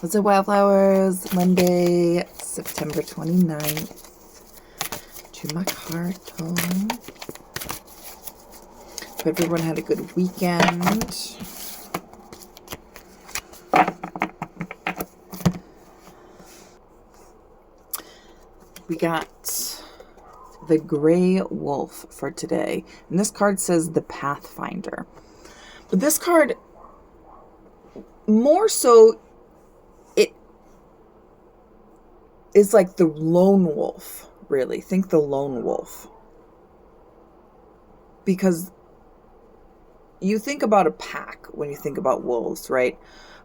What's up, Wildflowers? Monday, September 29th. To my carton. Hope everyone had a good weekend. We got the Gray Wolf for today. And this card says the Pathfinder. But this card, more so, it is like the lone wolf, really. Think the lone wolf. Because you think about a pack when you think about wolves, right?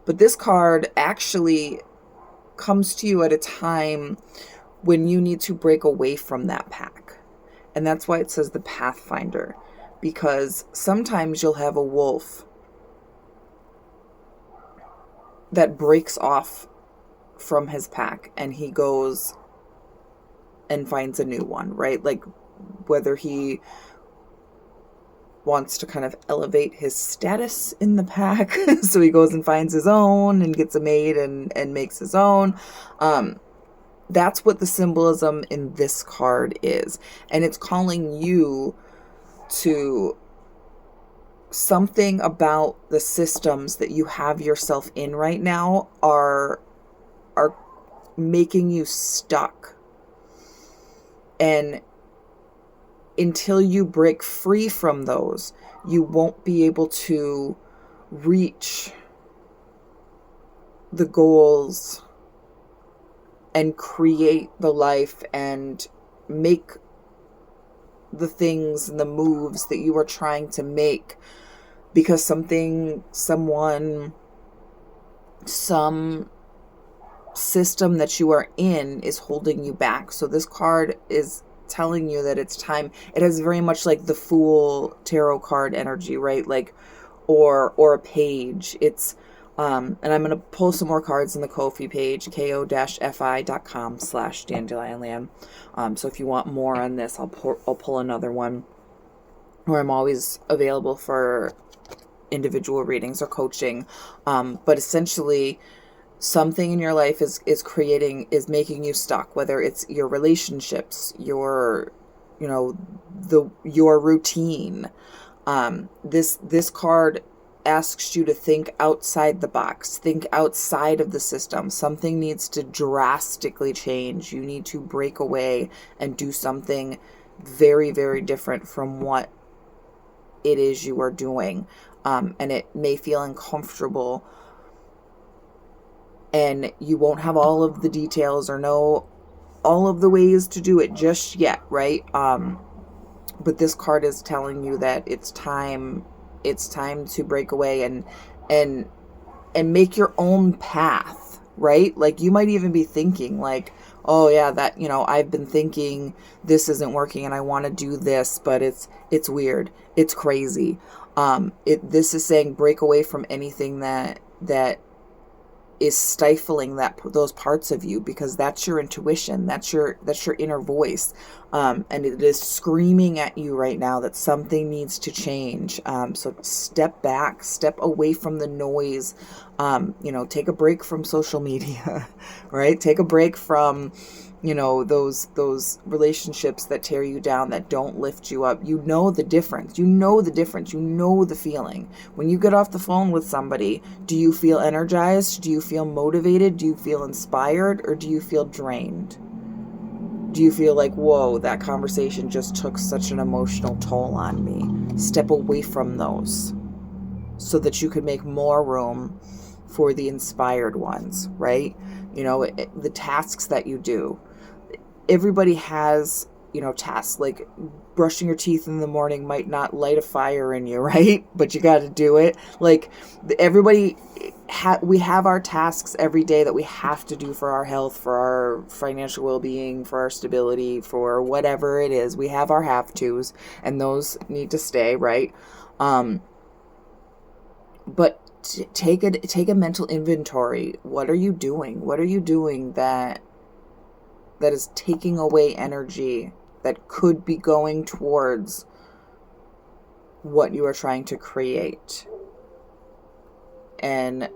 But this card actually comes to you at a time when you need to break away from that pack. And that's why it says the Pathfinder. Because sometimes you'll have a wolf that breaks off from his pack and he goes and finds a new one, right? Like whether he wants to kind of elevate his status in the pack. So he goes and finds his own and gets a mate and makes his own. That's what the symbolism in this card is. And it's calling you to something about the systems that you have yourself in right now are making you stuck. And until you break free from those, you won't be able to reach the goals and create the life and make the things and the moves that you are trying to make, because something, someone, some system that you are in is holding you back. So this card is telling you that it's time. It has very much like the Fool tarot card energy, right? Like, or a page. It's and I'm going to pull some more cards in the Ko-fi page, ko-fi.com/dandelionland. So if you want more on this, I'll pull another one, where I'm always available for individual readings or coaching. But essentially, something in your life is making you stuck, whether it's your relationships, your routine. This card asks you to think outside the box, think outside of the system. Something needs to drastically change. You need to break away and do something very, very different from what it is you are doing. And it may feel uncomfortable, and you won't have all of the details or know all of the ways to do it just yet, right? But this card is telling you that it's time to break away and make your own path, right? Like you might even be thinking like, oh yeah, that, I've been thinking this isn't working and I want to do this, but it's weird. It's crazy. This is saying break away from anything that is stifling those parts of you, because that's your intuition, that's your inner voice, and it is screaming at you right now that something needs to change. So step back, step away from the noise. Take a break from social media, right? Take a break from those relationships that tear you down, that don't lift you up. You know the difference. You know the feeling. When you get off the phone with somebody, do you feel energized? Do you feel motivated? Do you feel inspired? Or do you feel drained? Do you feel like, whoa, that conversation just took such an emotional toll on me? Step away from those so that you could make more room for the inspired ones, right? The tasks that you do. Everybody has, tasks. Like brushing your teeth in the morning might not light a fire in you, right? But you got to do it. Like we have our tasks every day that we have to do for our health, for our financial well-being, for our stability, for whatever it is. We have our have-tos, and those need to stay, right? But take a mental inventory. What are you doing? What are you doing that is taking away energy that could be going towards what you are trying to create? And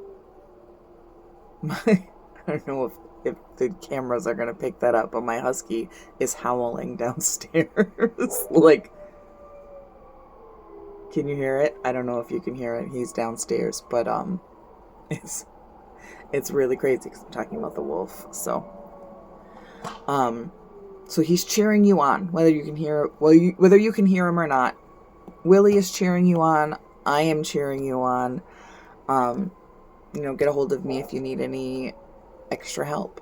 I don't know if the cameras are going to pick that up, but my husky is howling downstairs. Like, can you hear it? I don't know if you can hear it. He's downstairs, but it's really crazy because I'm talking about the wolf. So he's cheering you on, whether you can hear whether you can hear him or not. Willie is cheering you on. I am cheering you on. Get a hold of me if you need any extra help.